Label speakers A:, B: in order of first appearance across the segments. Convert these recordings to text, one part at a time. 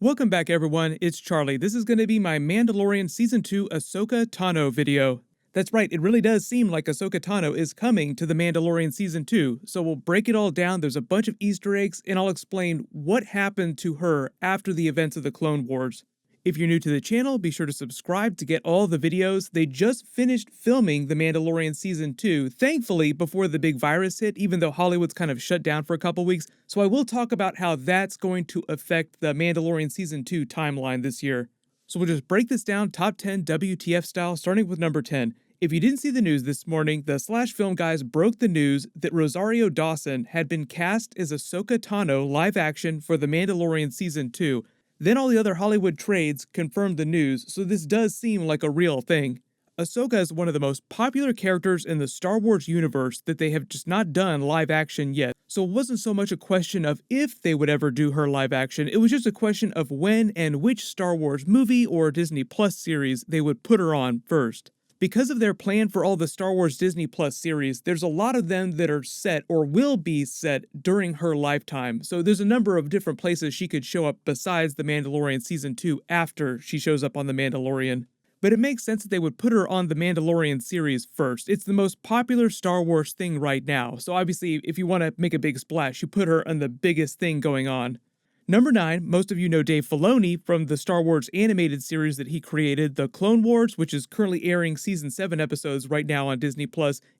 A: Welcome back everyone, it's Charlie. This is going to be my Mandalorian Season 2 Ahsoka Tano video. That's right, it really does seem like Ahsoka Tano is coming to the Mandalorian Season 2, so we'll break it all down, there's a bunch of Easter eggs, and I'll explain what happened to her after the events of the Clone Wars. If you're new to the channel, be sure to subscribe to get all the videos. They just finished filming The Mandalorian Season 2, thankfully before the big virus hit, even though Hollywood's kind of shut down for a couple weeks, so I will talk about how that's going to affect the Mandalorian Season 2 timeline this year. So we'll just break this down top 10 WTF style, starting with number 10. If you didn't see the news this morning, the Slash Film guys broke the news that Rosario Dawson had been cast as Ahsoka Tano live action for The Mandalorian Season 2. Then all the other Hollywood trades confirmed the news, so this does seem like a real thing. Ahsoka is one of the most popular characters in the Star Wars universe that they have just not done live action yet. So it wasn't so much a question of if they would ever do her live action, it was just a question of when and which Star Wars movie or Disney Plus series they would put her on first. Because of their plan for all the Star Wars Disney Plus series, there's a lot of them that are set or will be set during her lifetime. So there's a number of different places she could show up besides The Mandalorian Season 2 after she shows up on The Mandalorian. But it makes sense that they would put her on the Mandalorian series first. It's the most popular Star Wars thing right now. So obviously, if you want to make a big splash, you put her on the biggest thing going on. Number 9, most of you know Dave Filoni from the Star Wars animated series that he created, The Clone Wars, which is currently airing Season 7 episodes right now on Disney+,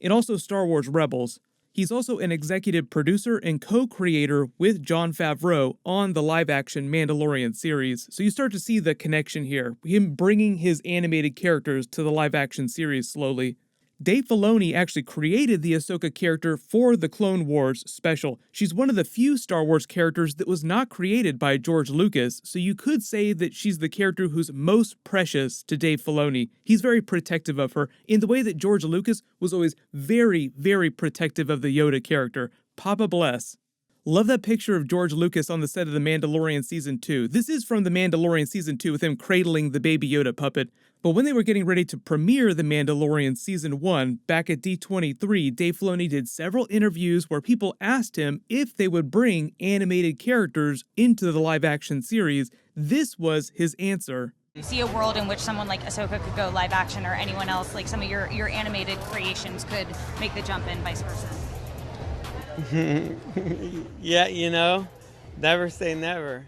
A: and also Star Wars Rebels. He's also an executive producer and co-creator with Jon Favreau on the live-action Mandalorian series, so you start to see the connection here, him bringing his animated characters to the live-action series slowly. Dave Filoni actually created the Ahsoka character for the Clone Wars special. She's one of the few Star Wars characters that was not created by George Lucas, so you could say that she's the character who's most precious to Dave Filoni. He's very protective of her, in the way that George Lucas was always very, very protective of the Yoda character. Papa bless. Love that picture of George Lucas on the set of The Mandalorian Season 2. This is from The Mandalorian Season 2 with him cradling the Baby Yoda puppet. But when they were getting ready to premiere The Mandalorian Season 1 back at D23, Dave Filoni did several interviews where people asked him if they would bring animated characters into the live-action series. This was his answer.
B: You see a world in which someone like Ahsoka could go live action, or anyone else, like some of your animated creations could make the jump in, vice versa?
C: Yeah, you know, never say never.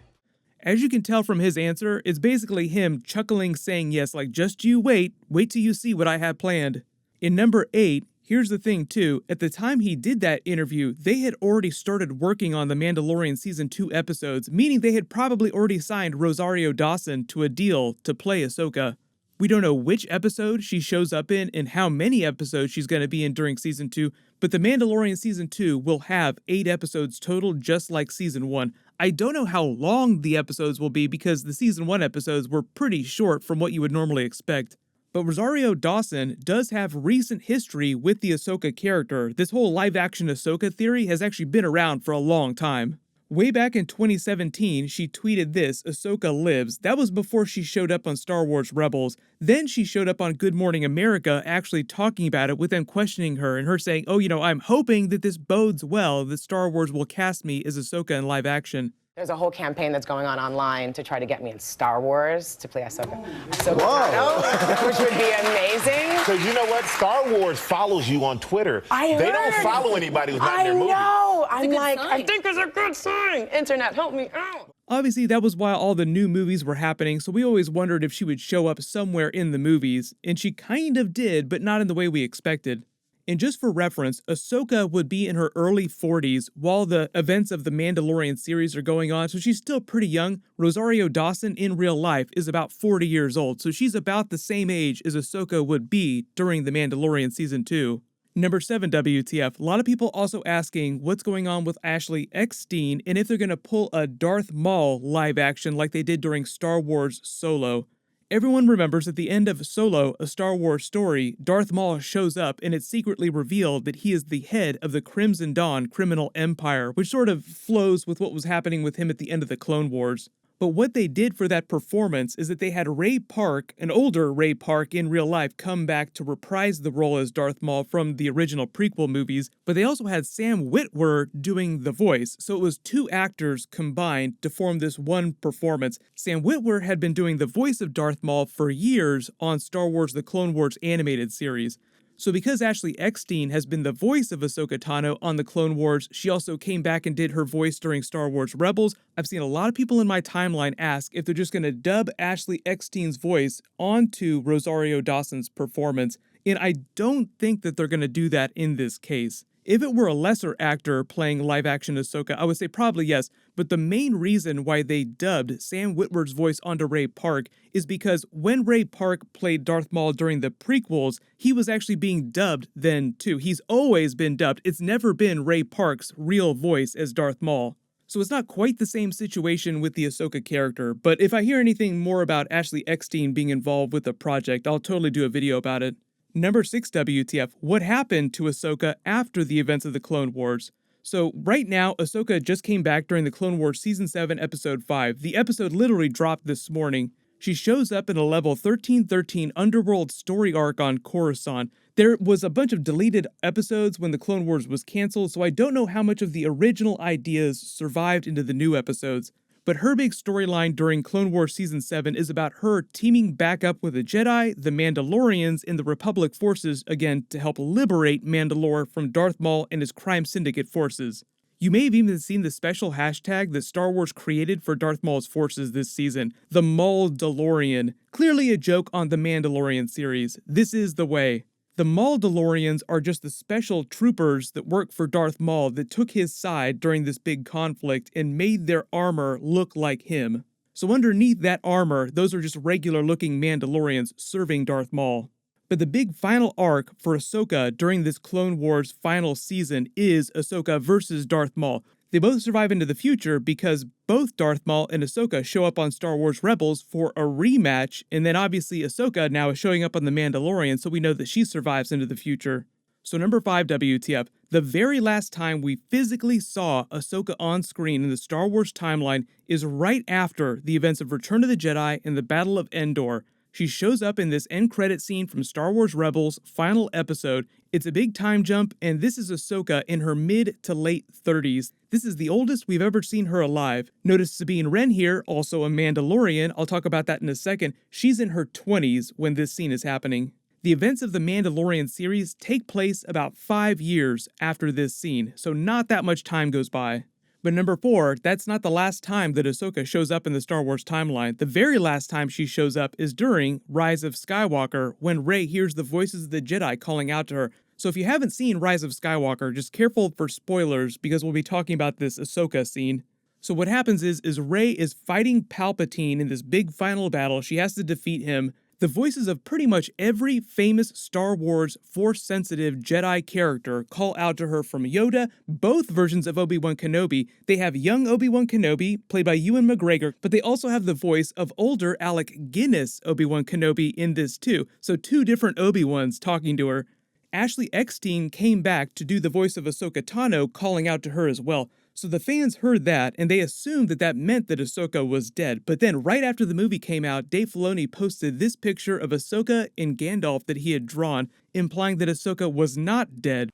A: As you can tell from his answer, it's basically him chuckling saying yes, like just you wait till you see what I have planned. In number 8, here's the thing too, at the time he did that interview, they had already started working on the Mandalorian Season 2 episodes, meaning they had probably already signed Rosario Dawson to a deal to play Ahsoka. We don't know which episode she shows up in and how many episodes she's going to be in during Season 2, but The Mandalorian Season 2 will have 8 episodes total just like Season 1. I don't know how long the episodes will be because the Season 1 episodes were pretty short from what you would normally expect. But Rosario Dawson does have recent history with the Ahsoka character. This whole live-action Ahsoka theory has actually been around for a long time. Way back in 2017, she tweeted this, "Ahsoka lives." That was before she showed up on Star Wars Rebels. Then she showed up on Good Morning America actually talking about it with them questioning her and her saying, "Oh, you know, I'm hoping that this bodes well, that Star Wars will cast me as Ahsoka in live action."
D: There's a whole campaign that's going on online to try to get me in Star Wars to play Ahsoka Tano, which would be amazing.
E: Because you know what? Star Wars follows you on Twitter.
D: They
E: don't follow anybody who's not in their movie.
D: I know. I'm like,
B: sign.
D: I think it's a good sign. Internet, help me out.
A: Obviously, that was while all the new movies were happening, so we always wondered if she would show up somewhere in the movies, and she kind of did, but not in the way we expected. And just for reference, Ahsoka would be in her early 40s while the events of the Mandalorian series are going on, so she's still pretty young. Rosario Dawson in real life is about 40 years old, so she's about the same age as Ahsoka would be during the Mandalorian Season 2. Number 7 WTF. A lot of people also asking what's going on with Ashley Eckstein and if they're going to pull a Darth Maul live action like they did during Star Wars Solo. Everyone remembers at the end of Solo, A Star Wars Story, Darth Maul shows up and it's secretly revealed that he is the head of the Crimson Dawn criminal empire, which sort of flows with what was happening with him at the end of the Clone Wars. But what they did for that performance is that they had Ray Park, an older Ray Park in real life, come back to reprise the role as Darth Maul from the original prequel movies, but they also had Sam Witwer doing the voice, so it was two actors combined to form this one performance. Sam Witwer had been doing the voice of Darth Maul for years on Star Wars The Clone Wars animated series. So because Ashley Eckstein has been the voice of Ahsoka Tano on The Clone Wars, she also came back and did her voice during Star Wars Rebels. I've seen a lot of people in my timeline ask if they're just going to dub Ashley Eckstein's voice onto Rosario Dawson's performance, and I don't think that they're going to do that in this case. If it were a lesser actor playing live-action Ahsoka, I would say probably yes, but the main reason why they dubbed Sam Witwer's voice onto Ray Park is because when Ray Park played Darth Maul during the prequels, he was actually being dubbed then too. He's always been dubbed. It's never been Ray Park's real voice as Darth Maul. So it's not quite the same situation with the Ahsoka character, but if I hear anything more about Ashley Eckstein being involved with the project, I'll totally do a video about it. Number 6 WTF, what happened to Ahsoka after the events of the Clone Wars? So right now, Ahsoka just came back during the Clone Wars Season 7, Episode 5. The episode literally dropped this morning. She shows up in a level 1313 underworld story arc on Coruscant. There was a bunch of deleted episodes when the Clone Wars was canceled, so I don't know how much of the original ideas survived into the new episodes. But her big storyline during Clone Wars Season 7 is about her teaming back up with the Jedi, the Mandalorians, and the Republic forces again to help liberate Mandalore from Darth Maul and his crime syndicate forces. You may have even seen the special hashtag that Star Wars created for Darth Maul's forces this season, the Mandalorian. Clearly a joke on the Mandalorian series. This is the way. The Mandalorians are just the special troopers that work for Darth Maul that took his side during this big conflict and made their armor look like him. So underneath that armor, those are just regular looking Mandalorians serving Darth Maul. But the big final arc for Ahsoka during this Clone Wars final season is Ahsoka versus Darth Maul. They both survive into the future because both Darth Maul and Ahsoka show up on Star Wars Rebels for a rematch, and then obviously Ahsoka now is showing up on The Mandalorian, so we know that she survives into the future. So number 5 WTF, the very last time we physically saw Ahsoka on screen in the Star Wars timeline is right after the events of Return of the Jedi and the Battle of Endor. She shows up in this end credit scene from Star Wars Rebels' final episode. It's a big time jump, and this is Ahsoka in her mid to late 30s. This is the oldest we've ever seen her alive. Notice Sabine Wren here, also a Mandalorian. I'll talk about that in a second. She's in her 20s when this scene is happening. The events of the Mandalorian series take place about 5 years after this scene, so not that much time goes by. But number 4, that's not the last time that Ahsoka shows up in the Star Wars timeline. The very last time she shows up is during Rise of Skywalker, when Rey hears the voices of the Jedi calling out to her. So if you haven't seen Rise of Skywalker, just careful for spoilers, because we'll be talking about this Ahsoka scene. So what happens is Rey is fighting Palpatine in this big final battle. She has to defeat him. The voices of pretty much every famous Star Wars Force-sensitive Jedi character call out to her, from Yoda, both versions of Obi-Wan Kenobi. They have young Obi-Wan Kenobi, played by Ewan McGregor, but they also have the voice of older Alec Guinness Obi-Wan Kenobi in this too. So 2 different Obi-Wans talking to her. Ashley Eckstein came back to do the voice of Ahsoka Tano, calling out to her as well. So the fans heard that, and they assumed that that meant that Ahsoka was dead. But then, right after the movie came out, Dave Filoni posted this picture of Ahsoka and Gandalf that he had drawn, implying that Ahsoka was not dead.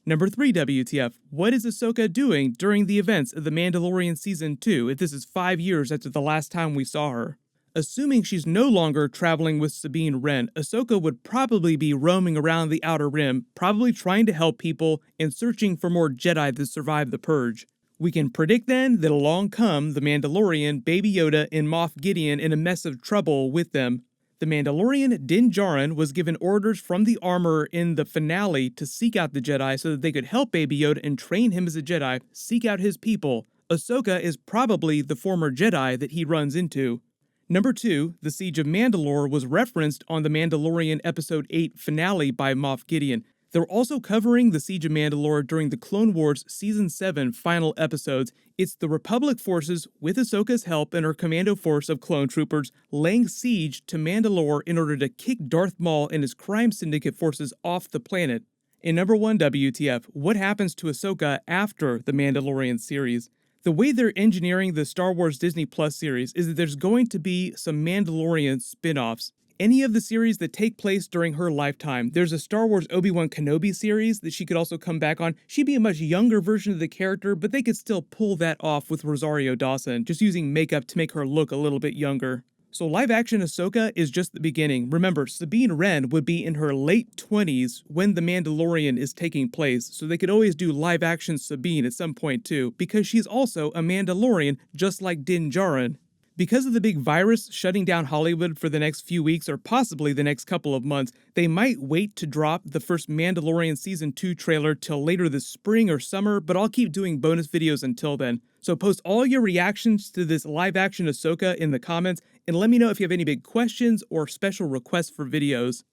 A: Number 3 WTF, what is Ahsoka doing during the events of The Mandalorian Season 2, if this is 5 years after the last time we saw her? Assuming she's no longer traveling with Sabine Wren, Ahsoka would probably be roaming around the Outer Rim, probably trying to help people and searching for more Jedi that survived the Purge. We can predict then that along come the Mandalorian, Baby Yoda, and Moff Gideon in a mess of trouble with them. The Mandalorian, Din Djarin, was given orders from the Armorer in the finale to seek out the Jedi so that they could help Baby Yoda and train him as a Jedi, seek out his people. Ahsoka is probably the former Jedi that he runs into. Number 2, the Siege of Mandalore was referenced on the Mandalorian Episode 8 finale by Moff Gideon. They're also covering the Siege of Mandalore during the Clone Wars Season 7 final episodes. It's the Republic forces, with Ahsoka's help and her commando force of clone troopers, laying siege to Mandalore in order to kick Darth Maul and his crime syndicate forces off the planet. And number 1 WTF, what happens to Ahsoka after the Mandalorian series? The way they're engineering the Star Wars Disney Plus series is that there's going to be some Mandalorian spin-offs. Any of the series that take place during her lifetime. There's a Star Wars Obi-Wan Kenobi series that she could also come back on. She'd be a much younger version of the character, but they could still pull that off with Rosario Dawson, just using makeup to make her look a little bit younger. So live-action Ahsoka is just the beginning. Remember, Sabine Wren would be in her late 20s when The Mandalorian is taking place, so they could always do live-action Sabine at some point too, because she's also a Mandalorian, just like Din Djarin. Because of the big virus shutting down Hollywood for the next few weeks or possibly the next couple of months, they might wait to drop the first Mandalorian Season 2 trailer till later this spring or summer, but I'll keep doing bonus videos until then. So post all your reactions to this live-action Ahsoka in the comments, and let me know if you have any big questions or special requests for videos.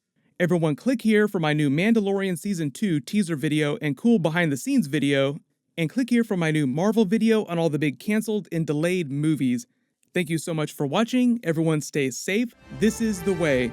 A: Everyone click here for my new Mandalorian Season 2 teaser video and cool behind-the-scenes video, and click here for my new Marvel video on all the big canceled and delayed movies. Thank you so much for watching. Everyone stay safe. This is the way.